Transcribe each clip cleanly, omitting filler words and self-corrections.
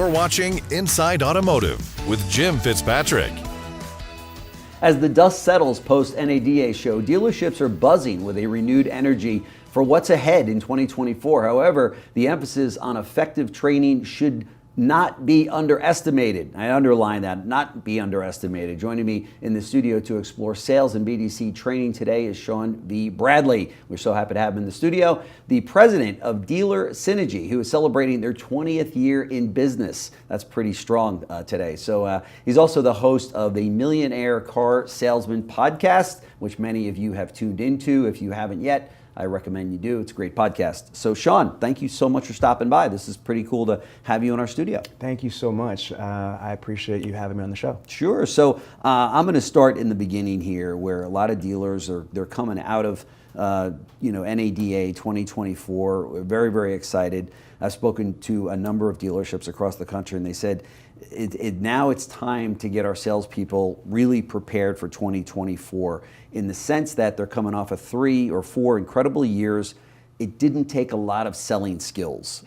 You're watching Inside Automotive with Jim Fitzpatrick. As the dust settles post-NADA show, dealerships are buzzing with a renewed energy for what's ahead in 2024. However, the emphasis on effective training should not be underestimated. I underline that, not be underestimated. Joining me in the studio to explore sales and BDC training today is Sean V. Bradley. We're so happy to have him in the studio. The president of Dealer Synergy, who is celebrating their 20th year in business. That's pretty strong today. So he's also the host of the Millionaire Car Salesman podcast, which many of you have tuned into. If you haven't yet, I recommend you do. It's a great podcast. So Sean, thank you so much for stopping by. This is pretty cool to have you in our studio. Thank you so much. I appreciate you having me on the show. Sure. So I'm going to start in the beginning here, where a lot of dealers they're coming out of NADA 2024. We're very, very excited. I've spoken to a number of dealerships across the country, and they said now it's time to get our salespeople really prepared for 2024, in the sense that they're coming off of 3 or 4 incredible years. It didn't take a lot of selling skills,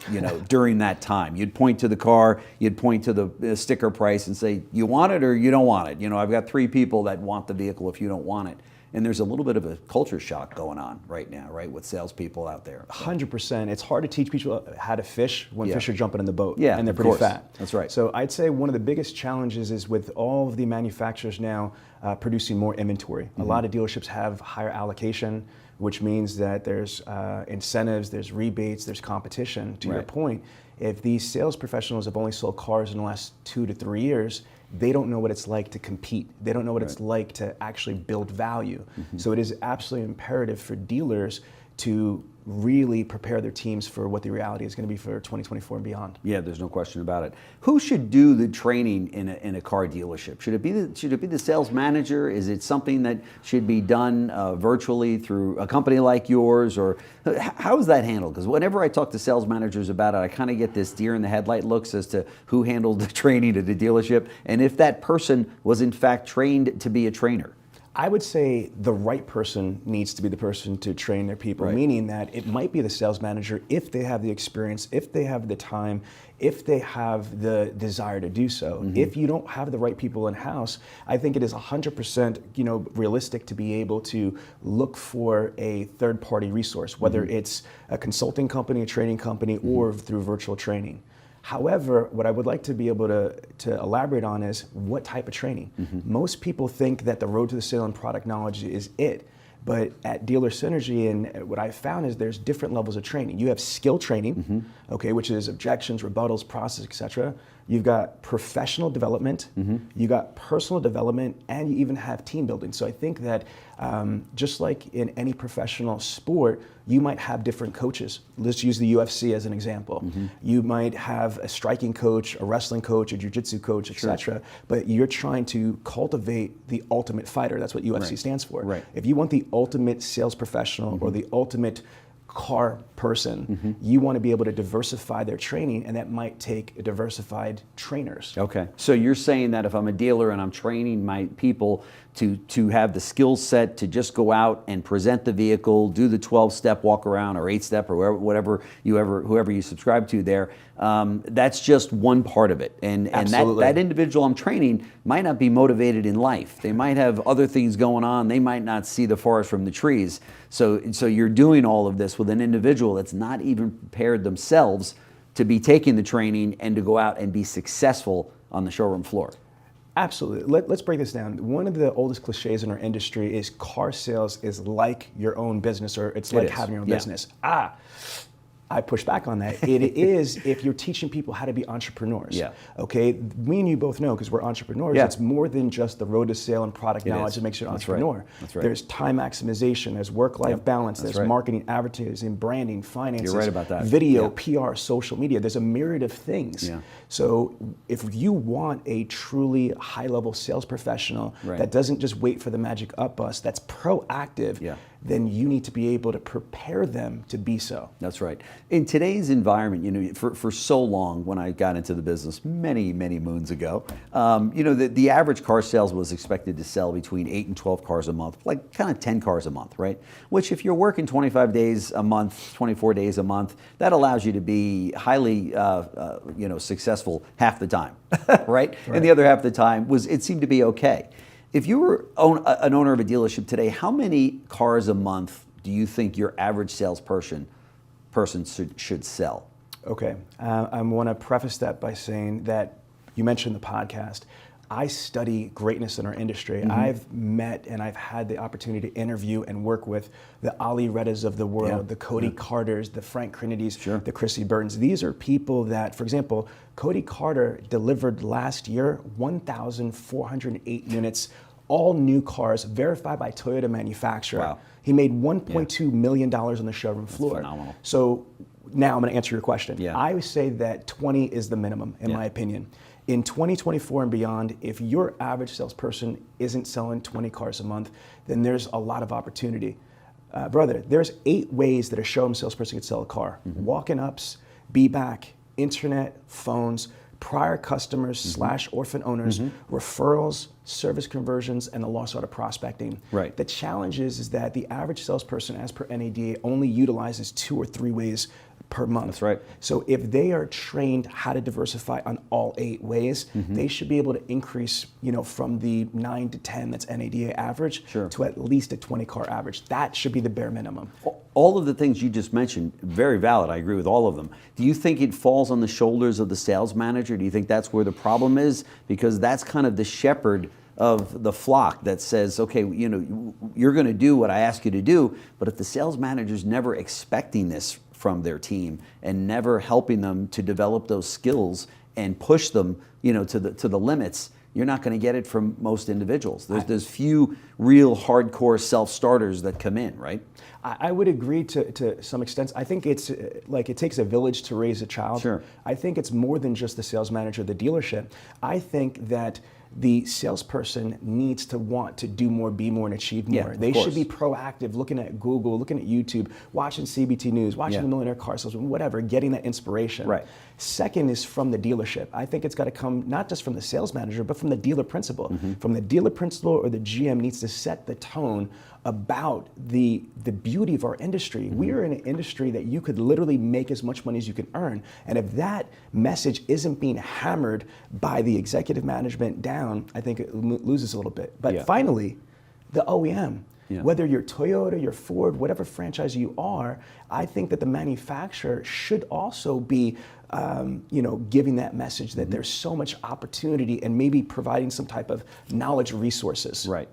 during that time. You'd point to the car, you'd point to the sticker price and say, you want it or you don't want it. I've got 3 people that want the vehicle if you don't want it. And there's a little bit of a culture shock going on right now, right, with salespeople out there. 100%. It's hard to teach people how to fish when fish are jumping in the boat. Yeah, and they're pretty fat. That's right. So I'd say one of the biggest challenges is with all of the manufacturers now producing more inventory. Mm-hmm. A lot of dealerships have higher allocation, which means that there's incentives, there's rebates, there's competition. To your point, if these sales professionals have only sold cars in the last 2 to 3 years, they don't know what it's like to compete. They don't know what it's like to actually build value. Mm-hmm. So it is absolutely imperative for dealers to really prepare their teams for what the reality is going to be for 2024 and beyond. Yeah, there's no question about it. Who should do the training in a car dealership? Should it be the sales manager? Is it something that should be done virtually through a company like yours, or how is that handled? Because whenever I talk to sales managers about it, I kind of get this deer in the headlight looks as to who handled the training at the dealership, and if that person was in fact trained to be a trainer. I would say the right person needs to be the person to train their people, meaning that it might be the sales manager if they have the experience, if they have the time, if they have the desire to do so. Mm-hmm. If you don't have the right people in-house, I think it is 100% realistic to be able to look for a third-party resource, whether it's a consulting company, a training company, or through virtual training. However, what I would like to be able to elaborate on is what type of training. Mm-hmm. Most people think that the road to the sale and product knowledge is it. But at Dealer Synergy, and what I've found is there's different levels of training. You have skill training, which is objections, rebuttals, process, etc. You've got professional development, you got personal development, and you even have team building. So I think that just like in any professional sport, you might have different coaches. Let's use the UFC as an example. You might have a striking coach, a wrestling coach, a jiu-jitsu coach, etc. But you're trying to cultivate the ultimate fighter. That's what UFC stands for. Right. If you want the ultimate sales professional or the ultimate car person, you want to be able to diversify their training, and that might take diversified trainers. Okay, so you're saying that if I'm a dealer and I'm training my people to have the skill set to just go out and present the vehicle, do the 12-step walk around or 8-step or whoever you subscribe to there, that's just one part of it. And that individual I'm training might not be motivated in life. They might have other things going on. They might not see the forest from the trees. So you're doing all of this with an individual that's not even prepared themselves to be taking the training and to go out and be successful on the showroom floor. Absolutely. Let's break this down. One of the oldest cliches in our industry is car sales is like your own business, or it's like having your own business. I push back on that. It is if you're teaching people how to be entrepreneurs. Yeah. Okay. Me and you both know, because we're entrepreneurs, it's more than just the road to sale and product knowledge that makes you an entrepreneur. Right. That's right. There's time maximization, there's work-life balance, there's marketing, advertising, branding, finances, you're right about that. Video, PR, social media. There's a myriad of things. Yeah. So if you want a truly high-level sales professional that doesn't just wait for the magic up bus, that's proactive, then you need to be able to prepare them to be so. That's right. In today's environment, for so long, when I got into the business many moons ago, the average car sales was expected to sell between 8 and 12 cars a month, like kind of 10 cars a month, right? Which if you're working 25 days a month, 24 days a month, that allows you to be highly, successful half the time, right? And the other half of the time it seemed to be okay. If you were an owner of a dealership today, how many cars a month do you think your average salesperson should sell? Okay, I want to preface that by saying that you mentioned the podcast. I study greatness in our industry. I've met and I've had the opportunity to interview and work with the Ali Reddas of the world, the Cody Carters, the Frank Crinitys, the Chrissy Burtons. These are people that, for example, Cody Carter delivered last year 1,408 units, all new cars, verified by Toyota manufacturer. Wow. He made $1.2 million on the showroom floor. Phenomenal. So now I'm going to answer your question. Yeah. I would say that 20 is the minimum, in my opinion. In 2024 and beyond, if your average salesperson isn't selling 20 cars a month, then there's a lot of opportunity. Brother, there's 8 ways that a showroom salesperson could sell a car. Walk-in ups, be-back, internet, phones, prior customers / orphan owners, referrals, service conversions, and the lost auto prospecting. Right. The challenge is that the average salesperson, as per NADA, only utilizes 2 or 3 ways per month. That's right. So if they are trained how to diversify on all 8 ways, they should be able to increase, from the 9 to 10 that's NADA average to at least a 20 car average. That should be the bare minimum. All of the things you just mentioned, very valid. I agree with all of them. Do you think it falls on the shoulders of the sales manager? Do you think that's where the problem is? Because that's kind of the shepherd of the flock that says, okay, you're going to do what I ask you to do, but if the sales manager's never expecting this from their team and never helping them to develop those skills and push them, to the limits, you're not going to get it from most individuals. There's few real hardcore self-starters that come in, right? I would agree to some extent. I think it's like it takes a village to raise a child. Sure. I think it's more than just the sales manager of the dealership. I think that the salesperson needs to want to do more, be more, and achieve more. Yeah, they should be proactive, looking at Google, looking at YouTube, watching CBT News, watching the Millionaire Car Salesman, whatever, getting that inspiration. Right. Second is from the dealership. I think it's got to come not just from the sales manager, but from the dealer principal. From the dealer principal or the GM needs to set the tone about the beauty of our industry. We are in an industry that you could literally make as much money as you can earn. And if that message isn't being hammered by the executive management down, I think it loses a little bit. But finally, the OEM. Whether you're Toyota, you're Ford, whatever franchise you are, I think that the manufacturer should also be giving that message that there's so much opportunity and maybe providing some type of knowledge resources. Right.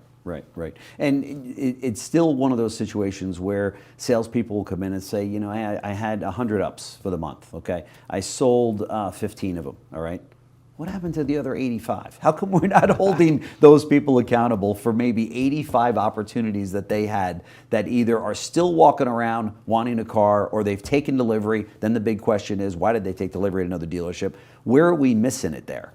And it's still one of those situations where salespeople will come in and say, I had 100 ups for the month, okay? I sold 15 of them, all right? What happened to the other 85? How come we're not holding those people accountable for maybe 85 opportunities that they had that either are still walking around wanting a car or they've taken delivery? Then the big question is, why did they take delivery at another dealership? Where are we missing it there?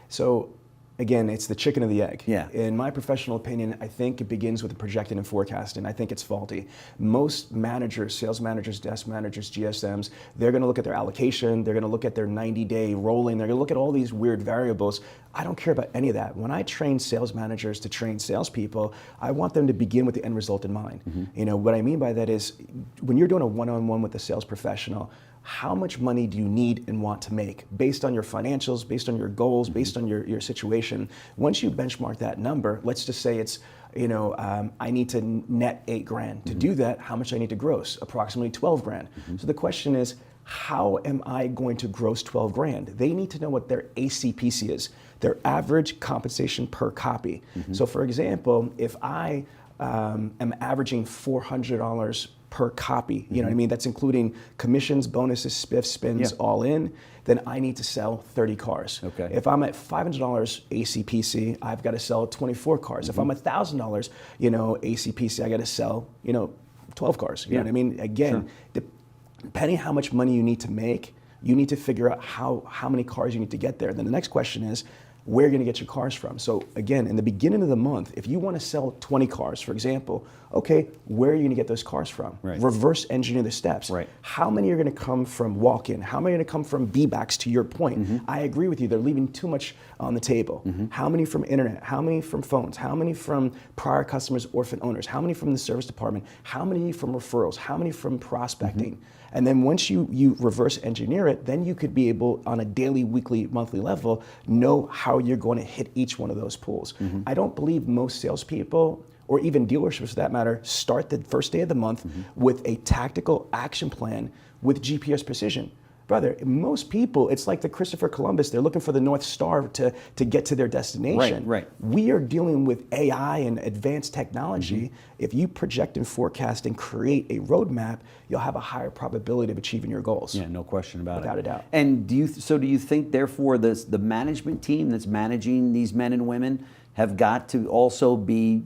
So again, it's the chicken or the egg. Yeah. In my professional opinion, I think it begins with the projecting and forecasting. I think it's faulty. Most managers, sales managers, desk managers, GSMs, they're going to look at their allocation, they're going to look at their 90-day rolling, they're going to look at all these weird variables. I don't care about any of that. When I train sales managers to train salespeople, I want them to begin with the end result in mind. What I mean by that is when you're doing a one-on-one with a sales professional, how much money do you need and want to make based on your financials, based on your goals, based on your situation? Once you benchmark that number, let's just say it's, I need to net $8,000. To do that, how much I need to gross? Approximately $12,000. So the question is, how am I going to gross $12,000? They need to know what their ACPC is, their average compensation per copy. So for example, if I am averaging $400 per copy, you know what I mean? That's including commissions, bonuses, spiffs, spins, all in. Then I need to sell 30 cars. Okay. If I'm at $500 ACPC, I've got to sell 24 cars. If I'm at $1,000, ACPC, I got to sell, 12 cars. You know what I mean? Again, depending how much money you need to make, you need to figure out how many cars you need to get there. Then the next question is, where you're going to get your cars from. So again, in the beginning of the month, if you want to sell 20 cars, for example, okay, where are you going to get those cars from? Right. Reverse engineer the steps. Right. How many are going to come from walk-in? How many are going to come from B-backs, to your point? I agree with you. They're leaving too much on the table. How many from internet? How many from phones? How many from prior customers, orphan owners? How many from the service department? How many from referrals? How many from prospecting? And then once you reverse engineer it, then you could be able, on a daily, weekly, monthly level, know how you're going to hit each one of those pools. I don't believe most salespeople, or even dealerships for that matter, start the first day of the month with a tactical action plan with GPS precision. Brother, most people, it's like the Christopher Columbus, they're looking for the North Star to get to their destination. Right. We are dealing with AI and advanced technology. If you project and forecast and create a roadmap, you'll have a higher probability of achieving your goals. Yeah, no question about it. Without a doubt. And do you think, therefore, the management team that's managing these men and women have got to also be,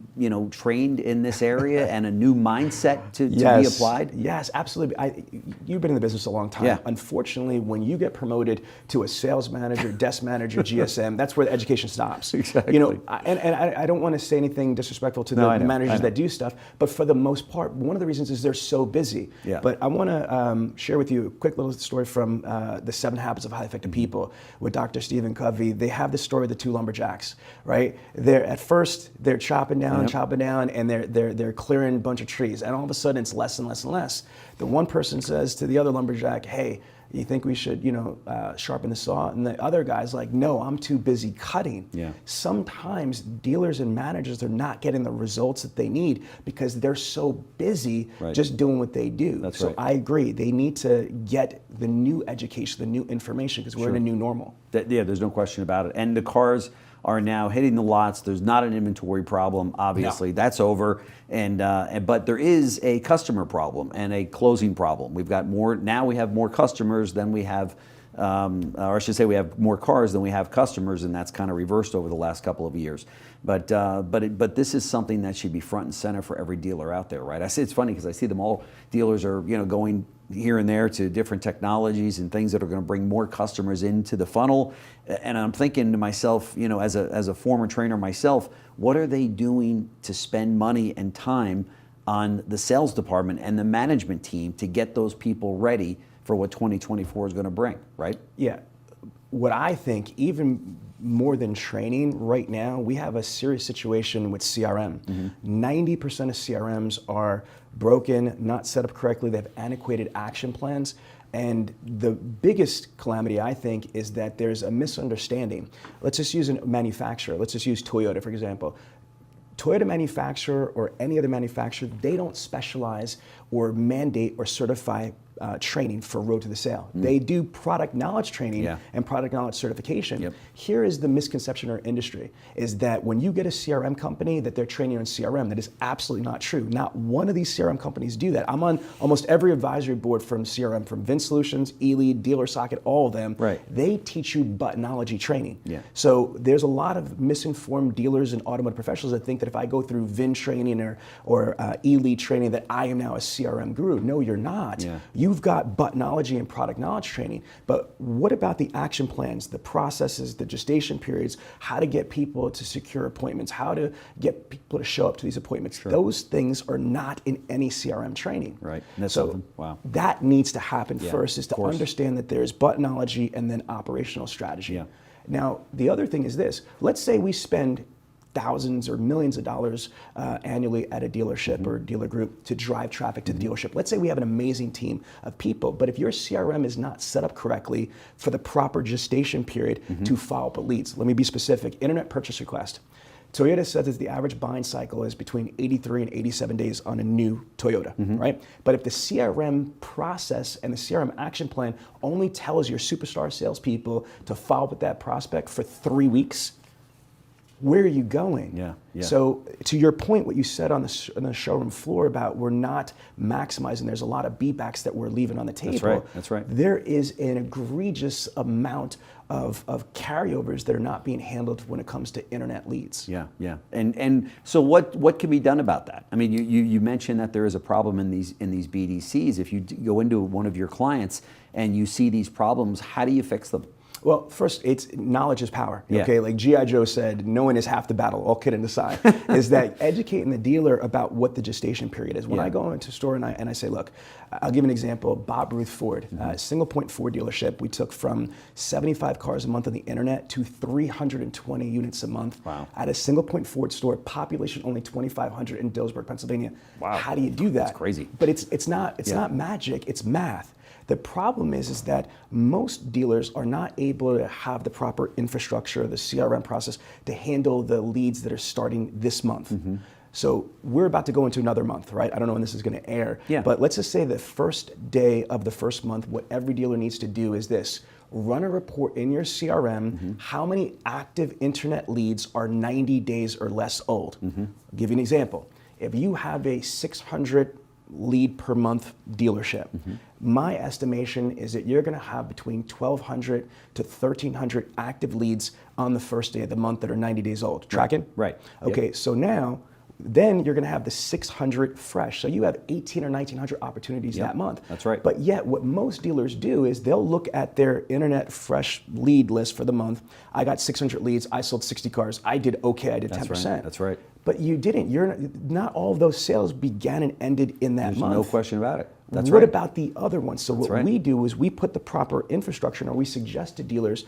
trained in this area and a new mindset to be applied? Yes, absolutely. You've been in the business a long time. Yeah. Unfortunately, when you get promoted to a sales manager, desk manager, GSM, that's where the education stops. Exactly. I don't want to say anything disrespectful to the managers that do stuff, but for the most part, one of the reasons is they're so busy. Yeah. But I want to share with you a quick little story from the 7 Habits of Highly Effective People with Dr. Stephen Covey. They have the story of the 2 lumberjacks, right? At first they're chopping down, and they're clearing a bunch of trees, and all of a sudden it's less and less and less. The one person says to the other lumberjack, "Hey, you think we should, sharpen the saw?" And the other guy's like, "No, I'm too busy cutting." Yeah. Sometimes dealers and managers are not getting the results that they need because they're so busy just doing what they do. That's so right. I agree. They need to get the new education, the new information, because we're in a new normal. There's no question about it. And the cars are now hitting the lots. There's not an inventory problem, obviously. No. That's over. But there is a customer problem and a closing problem. We've got more, now we have more customers than we have, or I should say we have more cars than we have customers, and that's kind of reversed over the last couple of years. But this is something that should be front and center for every dealer out there, right? I say it's funny because I see them all, dealers are going here and there to different technologies and things that are going to bring more customers into the funnel. And I'm thinking to myself, as a former trainer myself, what are they doing to spend money and time on the sales department and the management team to get those people ready for what 2024 is going to bring, right? Yeah. What I think, even more than training right now, we have a serious situation with CRM. 90% of CRMs are broken, not set up correctly. They have antiquated action plans. And the biggest calamity, I think, is that there's a misunderstanding. Let's just use a manufacturer. Let's just use Toyota, for example. Toyota manufacturer or any other manufacturer, they don't specialize or mandate or certify training for road to the sale. They do product knowledge training and product knowledge certification. Here is the misconception in our industry, is that when you get a CRM company that they're training on CRM, that is absolutely not true. Not one of these CRM companies do that. I'm on almost every advisory board from CRM, from Vin Solutions, eLead, Dealer Socket, all of them. Right. They teach you buttonology training. So there's a lot of misinformed dealers and automotive professionals that think that if I go through Vin training or eLead training that I am now a CRM guru. No, you're not. You've got buttonology and product knowledge training, but what about the action plans, the processes, the gestation periods, how to get people to secure appointments, how to get people to show up to these appointments? Those things are not in any CRM training. Right. That's so something. Wow. That needs to happen first, is to understand that there's buttonology and then operational strategy. Now, the other thing is this. Let's say we spend thousands or millions of dollars annually at a dealership or dealer group to drive traffic to the dealership. Let's say we have an amazing team of people, but if your CRM is not set up correctly for the proper gestation period to follow up with leads. Let me be specific. Internet purchase request. Toyota says that the average buying cycle is between 83 and 87 days on a new Toyota, right? But if the CRM process and the CRM action plan only tells your superstar salespeople to follow up with that prospect for 3 weeks, where are you going? So to your point, what you said on the showroom floor about we're not maximizing, there's a lot of beatbacks that we're leaving on the table. That's right. There is an egregious amount of carryovers that are not being handled when it comes to internet leads. And so what can be done about that? I mean, you mentioned that there is a problem in these BDCs. If you go into one of your clients and you see these problems, how do you fix them? Well, first, it's knowledge is power. Yeah. Okay, like G.I. Joe said, knowing is half the battle. All kidding aside, is that educating the dealer about what the gestation period is. When I go into a store and I say, look, I'll give an example. Bob Ruth Ford, single point Ford dealership. We took from 75 cars a month on the internet to 320 units a month. Wow. At a single point Ford store, population only 2,500 in Dillsburg, Pennsylvania. Wow. How do you do that? That's crazy. But it's not magic. It's math. The problem is that most dealers are not able to have the proper infrastructure, the CRM process, to handle the leads that are starting this month. So we're about to go into another month, right? I don't know when this is going to air, but let's just say the first day of the first month, what every dealer needs to do is this: run a report in your CRM, how many active internet leads are 90 days or less old. I'll give you an example. If you have a 600 lead per month dealership, my estimation is that you're going to have between 1,200 to 1,300 active leads on the first day of the month that are 90 days old. Tracking? Right. Okay, so now, then you're going to have the 600 fresh. So you have 1,800 or 1,900 opportunities that month. That's right. But yet what most dealers do is they'll look at their internet fresh lead list for the month. I got 600 leads. I sold 60 cars. I did okay. I did 10%. That's right. But you didn't. Not all of those sales began and ended in that month. No question about it. That's what right. about the other ones? So what we do is we put the proper infrastructure, and we suggest to dealers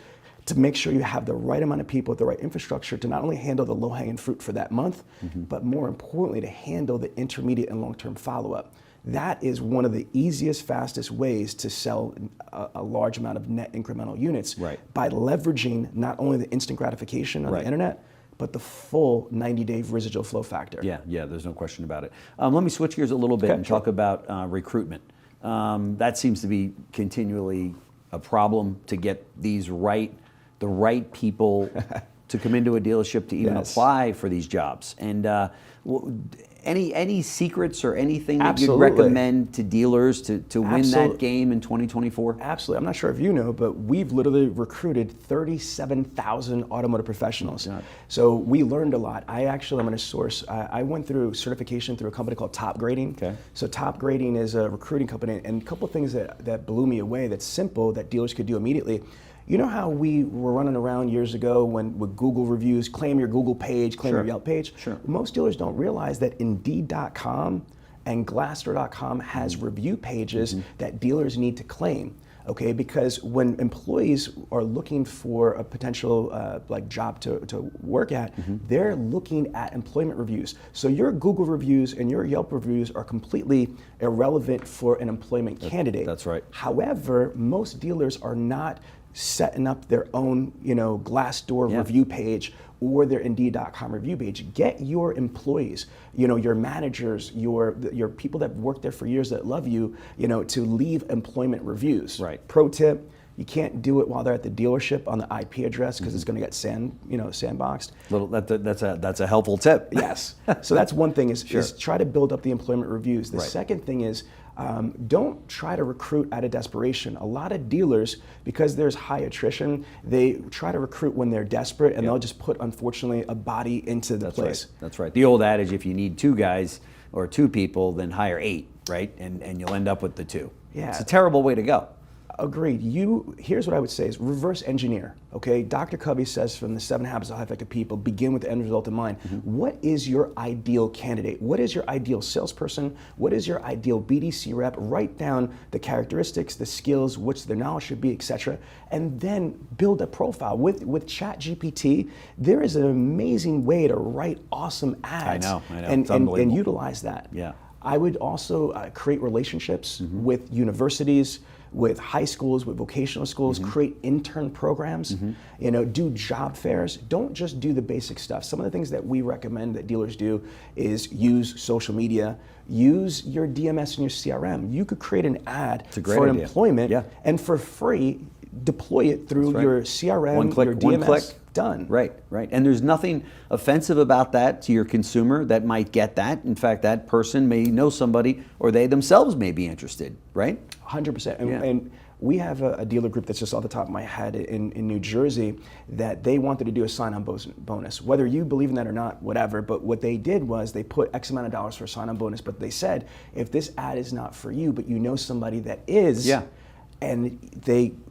to make sure you have the right amount of people with the right infrastructure to not only handle the low-hanging fruit for that month, but more importantly, to handle the intermediate and long-term follow-up. That is one of the easiest, fastest ways to sell a large amount of net incremental units by leveraging not only the instant gratification on the internet, but the full 90-day residual flow factor. Yeah, there's no question about it. Let me switch gears a little bit and talk about recruitment. That seems to be continually a problem to get the right people to come into a dealership to even apply for these jobs. And any secrets or anything that you'd recommend to dealers to win that game in 2024? Absolutely. I'm not sure if you know, but we've literally recruited 37,000 automotive professionals. So we learned a lot. I'm going to source, I went through certification through a company called Top Grading. So Top Grading is a recruiting company, and a couple of things that blew me away that's simple that dealers could do immediately. You know how we were running around years ago with Google reviews, claim your Google page, claim your Yelp page? Most dealers don't realize that Indeed.com and Glassdoor.com has review pages that dealers need to claim. Okay, because when employees are looking for a potential job to work at, they're looking at employment reviews. So your Google reviews and your Yelp reviews are completely irrelevant for an employment candidate. That's right. However, most dealers are not setting up their own, Glassdoor review page or their Indeed.com review page. Get your employees, your managers, your people that work there for years that love you, to leave employment reviews. Pro tip: you can't do it while they're at the dealership on the IP address because it's going to get sandboxed. That's a helpful tip. Yes. So that's one thing is try to build up the employment reviews. The second thing is don't try to recruit out of desperation. A lot of dealers, because there's high attrition, they try to recruit when they're desperate, and they'll just put, unfortunately, a body into the place. That's right. The old adage: if you need 2 guys or 2 people, then hire 8, right? And you'll end up with the 2. It's a terrible way to go. Agreed. Here's what I would say is reverse engineer. Okay, Dr. Covey says from the 7 Habits of Highly Effective People, begin with the end result in mind. What is your ideal candidate? What is your ideal salesperson? What is your ideal BDC rep? Write down the characteristics, the skills, which their knowledge should be, etc., and then build a profile. With ChatGPT, there is an amazing way to write awesome ads. I know. And utilize that. Yeah. I would also create relationships with universities, with high schools, with vocational schools, create intern programs, do job fairs. Don't just do the basic stuff. Some of the things that we recommend that dealers do is use social media, use your DMS and your CRM. You could create an ad for an employment and for free, deploy it through your CRM, your DMS. One click. Done. Right. And there's nothing offensive about that to your consumer that might get that. In fact, that person may know somebody, or they themselves may be interested, right? 100%. And we have a dealer group that's just off the top of my head in New Jersey that they wanted to do a sign-on bonus. Whether you believe in that or not, whatever, but what they did was they put X amount of dollars for a sign-on bonus, but they said, if this ad is not for you, but you know somebody that is, and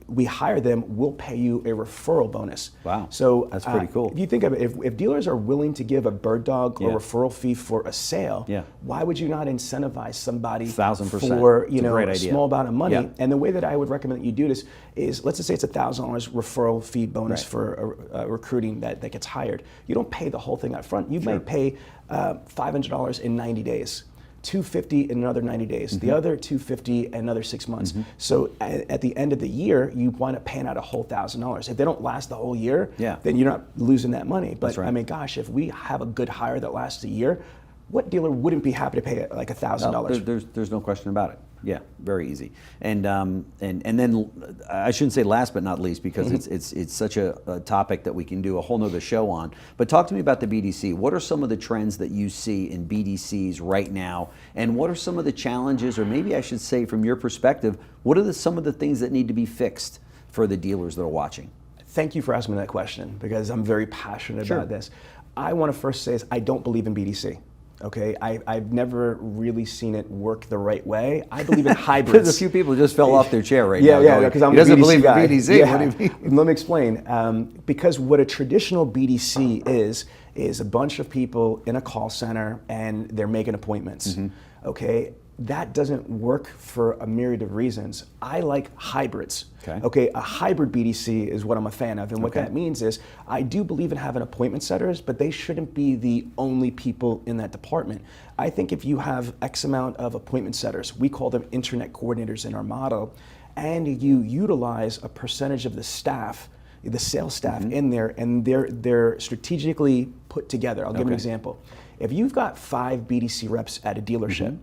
we hire them, we'll pay you a referral bonus. Wow. So that's pretty cool. If you think of it, if dealers are willing to give a bird dog or Yeah. referral fee for a sale, Yeah. why would you not incentivize somebody 1,000%. for It's a great a idea. small amount of money? Yeah. And the way that I would recommend that you do this is, let's just say it's $1,000 referral fee bonus Right. for a recruiting that gets hired. You don't pay the whole thing up front. You might pay $500 in 90 days. $250 in another 90 days, the other $250 in another 6 months. So at the end of the year, you wind up paying out a whole $1,000. If they don't last the whole year, then you're not losing that money. But That's right. I mean, gosh, if we have a good hire that lasts a year, what dealer wouldn't be happy to pay like $1,000? There's no question about it. Yeah, very easy. And then I shouldn't say last but not least, because it's such a topic that we can do a whole nother show on. But talk to me about the BDC. What are some of the trends that you see in BDCs right now, and what are some of the challenges, or maybe I should say from your perspective, what are some of the things that need to be fixed for the dealers that are watching? Thank you for asking me that question, because I'm very passionate about this. I want to first say is I don't believe in BDC. Okay, I've never really seen it work the right way. I believe in hybrids. There's a few people just fell off their chair right now. Yeah, because I'm he doesn't a BDC believe guy. in BDC. Yeah. What do you mean? Let me explain. Because what a traditional BDC is a bunch of people in a call center and they're making appointments. Okay, that doesn't work for a myriad of reasons. I like hybrids. Okay, a hybrid BDC is what I'm a fan of, and what that means is I do believe in having appointment setters, but they shouldn't be the only people in that department. I think if you have X amount of appointment setters, we call them internet coordinators in our model, and you utilize a percentage of the staff, the sales staff in there, and they're strategically put together. I'll give an example. If you've got 5 BDC reps at a dealership,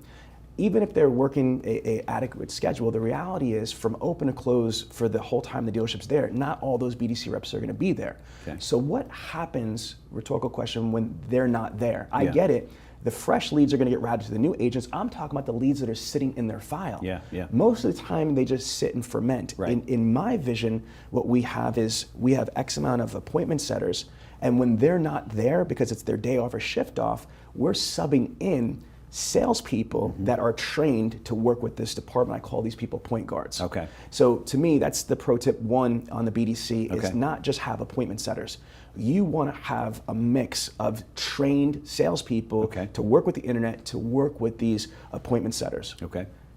even if they're working a adequate schedule, the reality is from open to close for the whole time the dealership's there, not all those BDC reps are going to be there. So what happens, rhetorical question, when they're not there? I get it. The fresh leads are going to get routed to the new agents. I'm talking about the leads that are sitting in their file. Most of the time they just sit and ferment. In my vision, what we have is we have X amount of appointment setters, and when they're not there because it's their day off or shift off, we're subbing in salespeople that are trained to work with this department. I call these people point guards. So to me, that's the pro tip 1 on the BDC is not just have appointment setters. You want to have a mix of trained salespeople to work with the internet, to work with these appointment setters.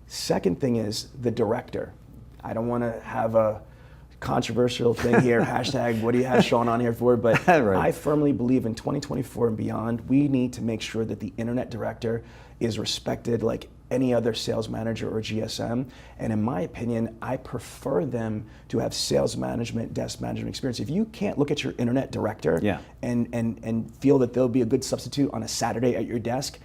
Second thing is the director. I don't want to have a controversial thing here, hashtag what do you have Sean on here for, but I firmly believe in 2024 and beyond, we need to make sure that the internet director is respected like any other sales manager or GSM. And in my opinion, I prefer them to have sales management, desk management experience. If you can't look at your internet director and feel that they'll be a good substitute on a Saturday at your desk,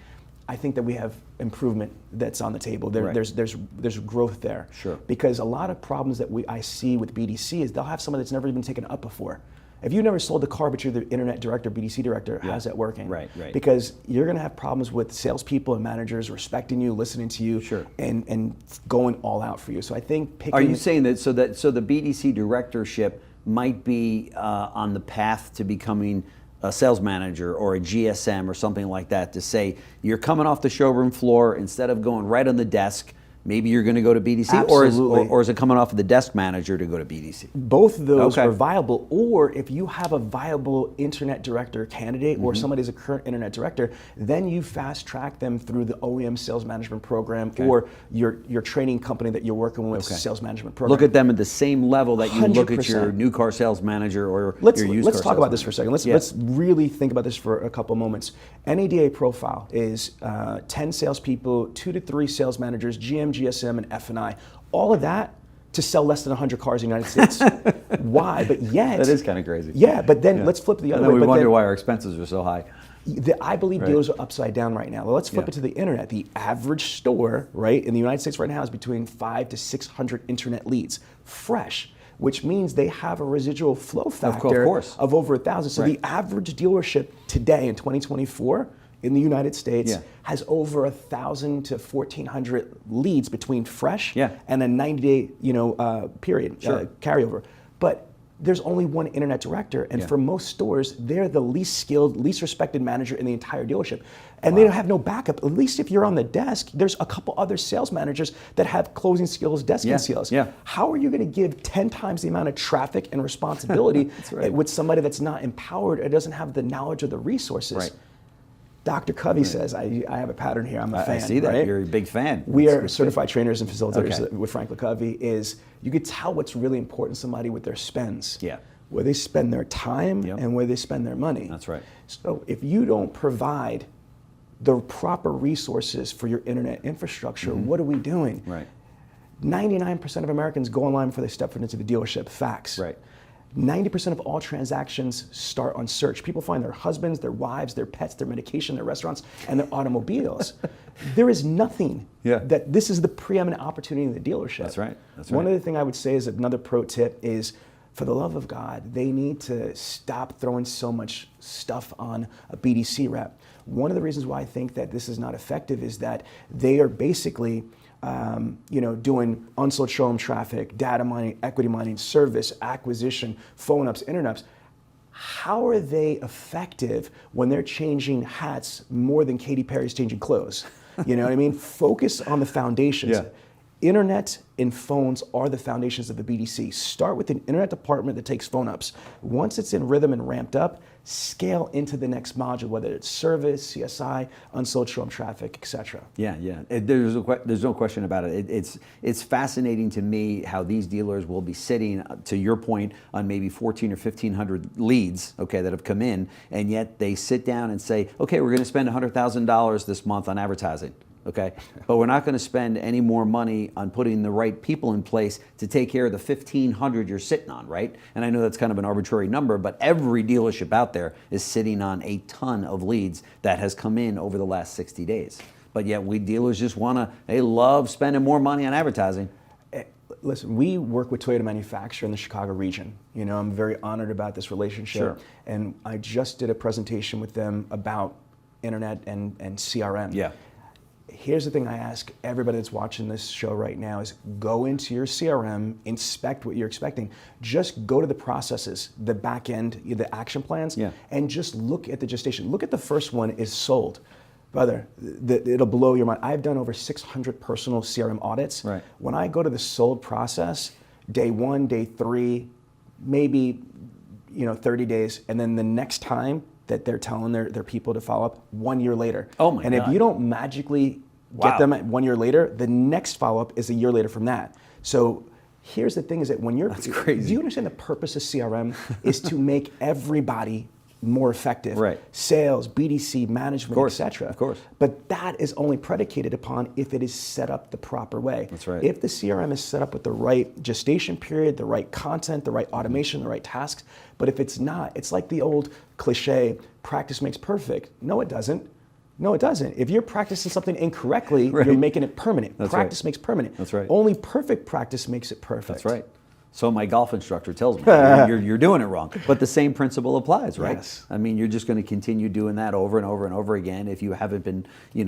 I think that we have improvement that's on the table. There's growth there. Because a lot of problems that I see with BDC is they'll have someone that's never even taken up before. If you never sold a car, but you're the internet director, BDC director, how's that working? Because you're going to have problems with salespeople and managers respecting you, listening to you, and going all out for you. So I think picking. Are you saying that so the BDC directorship might be on the path to becoming a sales manager or a GSM or something like that, to say you're coming off the showroom floor, instead of going right on the desk, maybe you're going to go to BDC, or is it coming off of the desk manager to go to BDC? Both of those are viable, or if you have a viable internet director candidate or somebody's a current internet director, then you fast track them through the OEM sales management program or your training company that you're working with sales management program. Look at them at the same level that you 100%. Look at your new car sales manager or your used car sales manager. Let's talk about this for a second. Let's really think about this for a couple of moments. NADA profile is 10 salespeople, 2 to 3 sales managers, GM, GSM, and F&I. All of that to sell less than 100 cars in the United States. Why? But yet... That is kind of crazy. Yeah, but then let's flip the other way. We wonder why our expenses are so high. I believe dealers are upside down right now. Well, let's flip it to the internet. The average store, right, in the United States right now is between 500 to 600 internet leads, fresh, which means they have a residual flow factor of over 1,000. So the average dealership today in 2024 in the United States has over 1,000 to 1,400 leads between fresh and a 90-day, period carryover. But there's only one internet director, and for most stores, they're the least skilled, least respected manager in the entire dealership. And they don't have no backup. At least if you're on the desk, there's a couple other sales managers that have closing skills, desking skills. How are you going to give 10 times the amount of traffic and responsibility with somebody that's not empowered or doesn't have the knowledge or the resources? Dr. Covey says, I have a pattern here, I'm a fan. I see that, you're a big fan. We are certified trainers and facilitators with Franklin Covey. Is you could tell what's really important to somebody with their spends. Where they spend their time and where they spend their money. That's right. So if you don't provide the proper resources for your internet infrastructure, what are we doing? 99% of Americans go online before they step foot into the dealership. Facts. 90% of all transactions start on search. People find their husbands, their wives, their pets, their medication, their restaurants, and their automobiles. There is nothing that this is the preeminent opportunity in the dealership. That's right. One other thing I would say is another pro tip is, for the love of God, they need to stop throwing so much stuff on a BDC rep. One of the reasons why I think that this is not effective is that they are basically doing unsold showroom traffic, data mining, equity mining, service, acquisition, phone ups, internet ups. How are they effective when they're changing hats more than Katy Perry's changing clothes? You know what I mean? Focus on the foundations. Internet and phones are the foundations of the BDC. Start with an internet department that takes phone ups. Once it's in rhythm and ramped up, scale into the next module, whether it's service, CSI, unsold showroom traffic, etc. There's no question about it. It's fascinating to me how these dealers will be sitting, to your point, on maybe 1,400 or 1,500 leads, that have come in, and yet they sit down and say, okay, we're going to spend $100,000 this month on advertising. But we're not going to spend any more money on putting the right people in place to take care of the 1,500 you're sitting on, right? And I know that's kind of an arbitrary number, but every dealership out there is sitting on a ton of leads that has come in over the last 60 days. But yet we dealers just they love spending more money on advertising. Listen, we work with Toyota Manufacturer in the Chicago region. I'm very honored about this relationship. And I just did a presentation with them about internet and CRM. Here's the thing I ask everybody that's watching this show right now is go into your CRM, inspect what you're expecting. Just go to the processes, the back end, the action plans, and just look at the gestation. Look at the first one is sold. Brother, it'll blow your mind. I've done over 600 personal CRM audits. When I go to the sold process, day 1, day 3, maybe 30 days, and then the next time that they're telling their people to follow up 1 year later. And if you don't magically get them at 1 year later, the next follow-up is a year later from that. So here's the thing is that when you're, that's crazy. Do you understand the purpose of CRM is to make everybody more effective. Sales, BDC, management, etc. Of course. But that is only predicated upon if it is set up the proper way. That's right. If the CRM is set up with the right gestation period, the right content, the right automation, the right tasks, but if it's not, it's like the old cliche, practice makes perfect. No, it doesn't. No, it doesn't. If you're practicing something incorrectly, you're making it permanent. Practice makes permanent. That's right. Only perfect practice makes it perfect. That's right. So my golf instructor tells me you're doing it wrong. But the same principle applies, right? Yes. I mean, you're just going to continue doing that over and over and over again if you haven't been,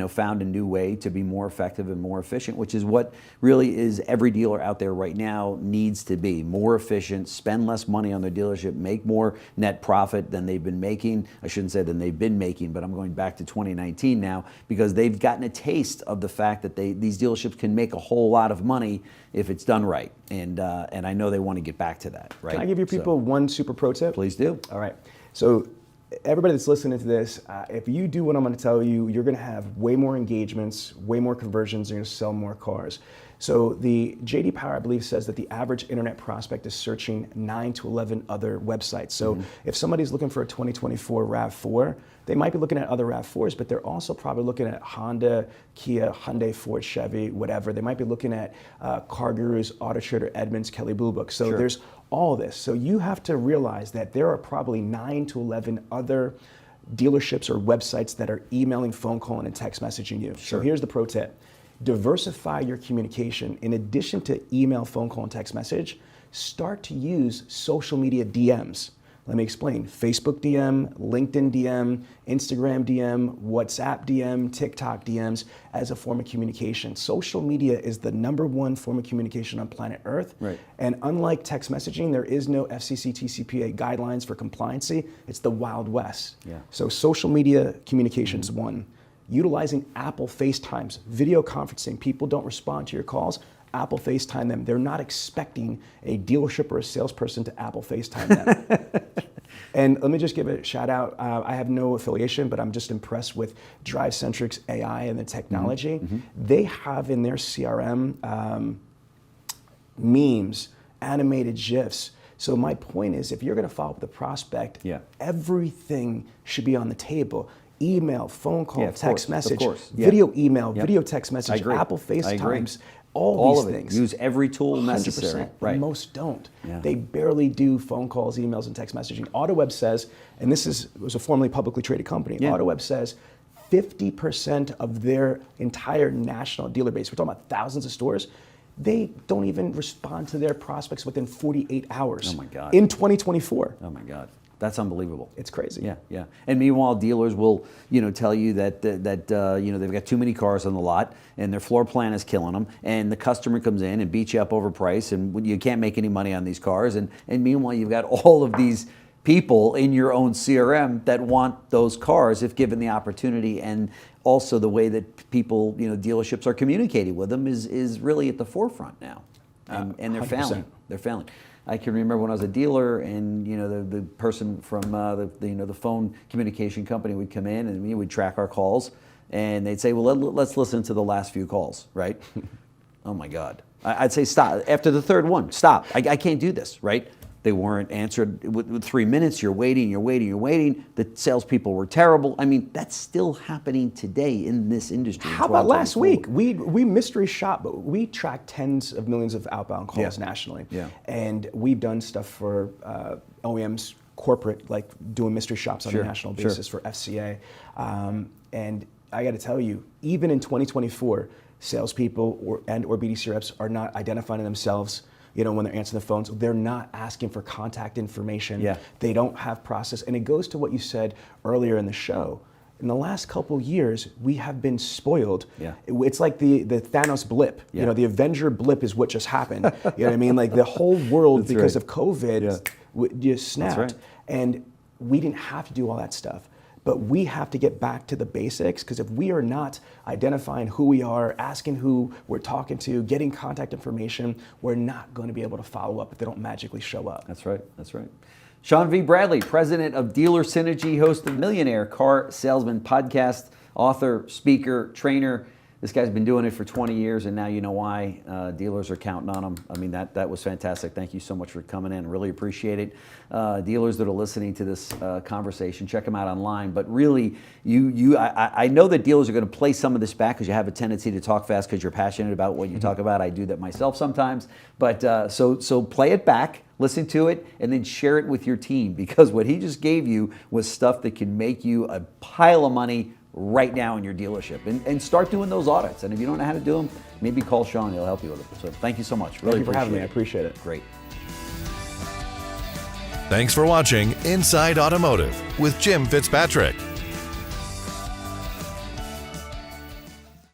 found a new way to be more effective and more efficient, which is what really is every dealer out there right now needs to be. More efficient, spend less money on their dealership, make more net profit than they've been making. I shouldn't say than they've been making, but I'm going back to 2019 now because they've gotten a taste of the fact that these dealerships can make a whole lot of money if it's done right. And I know they want to get back to that, right? Can I give you people one super pro tip? Please do. All right. So everybody that's listening to this, if you do what I'm going to tell you, you're going to have way more engagements, way more conversions, and you're going to sell more cars. So the J.D. Power, I believe, says that the average internet prospect is searching 9 to 11 other websites. So if somebody's looking for a 2024 RAV4, they might be looking at other RAV4s, but they're also probably looking at Honda, Kia, Hyundai, Ford, Chevy, whatever. They might be looking at Car Gurus, Auto Trader, Edmunds, Kelley Blue Book. So there's all this. So you have to realize that there are probably 9 to 11 other dealerships or websites that are emailing, phone calling, and text messaging you. So here's the pro tip. Diversify your communication. In addition to email, phone call, and text message, start to use social media DMs. Let me explain. Facebook DM, LinkedIn DM, Instagram DM, WhatsApp DM, TikTok DMs as a form of communication. Social media is the #1 form of communication on planet Earth. Right. And unlike text messaging, there is no FCC TCPA guidelines for compliancy. It's the Wild West. Yeah. So social media communications, one. Utilizing Apple FaceTimes, video conferencing. People don't respond to your calls. Apple FaceTime them. They're not expecting a dealership or a salesperson to Apple FaceTime them. And let me just give a shout out. I have no affiliation, but I'm just impressed with DriveCentric's AI and the technology. They have in their CRM memes, animated GIFs. So my point is, if you're going to follow up with a prospect, everything should be on the table. Email, phone call, text message, video email, video text message, Apple FaceTimes. All these of things. It. Use every tool necessary. Right. Most don't. They barely do phone calls, emails, and text messaging. AutoWeb says, and this was a formerly publicly traded company, AutoWeb says 50% of their entire national dealer base, we're talking about thousands of stores, they don't even respond to their prospects within 48 hours. Oh my God. In 2024. Oh my God. That's unbelievable. It's crazy. Yeah, yeah. And meanwhile, dealers will, tell you that they've got too many cars on the lot, and their floor plan is killing them, and the customer comes in and beats you up over price, and you can't make any money on these cars. And meanwhile, you've got all of these people in your own CRM that want those cars if given the opportunity, and also the way that people, dealerships are communicating with them is really at the forefront now, and they're 100%. failing. They're failing. I can remember when I was a dealer, and the person from the phone communication company would come in, and we would track our calls, and they'd say, "Well, let's listen to the last few calls," right? Oh my God! I'd say stop after the third one. Stop! I can't do this, right? They weren't answered with 3 minutes. You're waiting. The salespeople were terrible. I mean, that's still happening today in this industry. How about last week? We mystery shop, but we track tens of millions of outbound calls nationally. Yeah. And we've done stuff for OEMs, corporate, like doing mystery shops on a national basis for FCA. And I got to tell you, even in 2024, salespeople or BDC reps are not identifying themselves. When they're answering the phones, they're not asking for contact information. They don't have process. And it goes to what you said earlier in the show. In the last couple years, we have been spoiled. It's like the Thanos blip. The Avenger blip is what just happened. You know what I mean? Like the whole world, because of COVID, just snapped. That's right. And we didn't have to do all that stuff. But we have to get back to the basics, because if we are not identifying who we are, asking who we're talking to, getting contact information, we're not going to be able to follow up if they don't magically show up. That's right. That's right. Sean V. Bradley, president of Dealer Synergy, host of Millionaire Car Salesman podcast, author, speaker, trainer. This guy's been doing it for 20 years, and now you know why. Dealers are counting on him. I mean, that was fantastic. Thank you so much for coming in. Really appreciate it. Dealers that are listening to this conversation, check them out online. But really, I know that dealers are going to play some of this back because you have a tendency to talk fast because you're passionate about what you talk about. I do that myself sometimes. But so play it back, listen to it, and then share it with your team, because what he just gave you was stuff that can make you a pile of money right now in your dealership, and start doing those audits. And if you don't know how to do them, maybe call Sean, he'll help you with it. So thank you so much. Really Thank you for having me. I appreciate appreciate it. Great. Thanks for watching Inside Automotive with Jim Fitzpatrick.